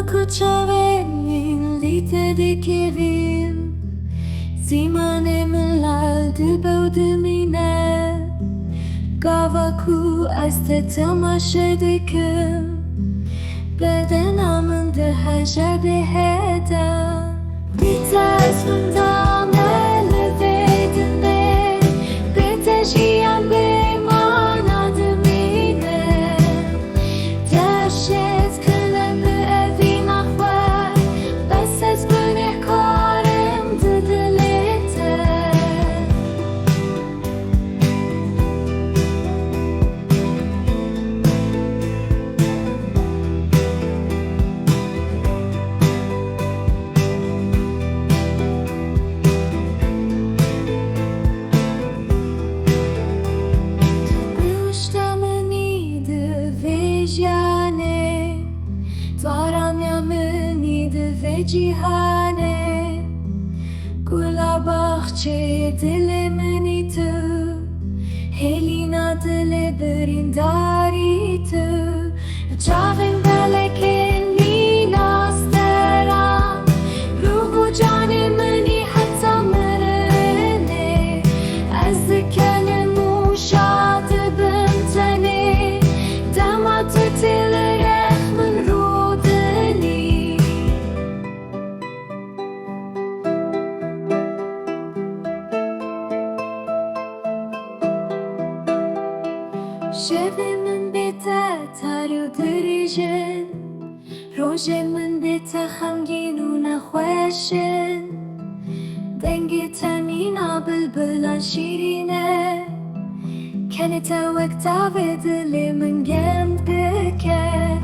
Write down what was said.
kuchavenin litede kevim Zimane melal baudemine Gavaku aste tamaşedekim Bedenamın de hajar de heda Bitas bundan elevedine Betejiyan be manademine Taşet kılımı evin ahvar Bases bönek karım dıdılete Cihane Gula bahçe dilemeni tu Helina dile berindari tu Çavin belekin minas teran Ruhu canemeni hatta merene Az dikelimu şadı binteni Damat öteleri Şevimin bete taru dirijen Rojemin bete hamginuna khweshin Dengi tanina bilbilan şirine Kanita vakta ve dilimin gem dike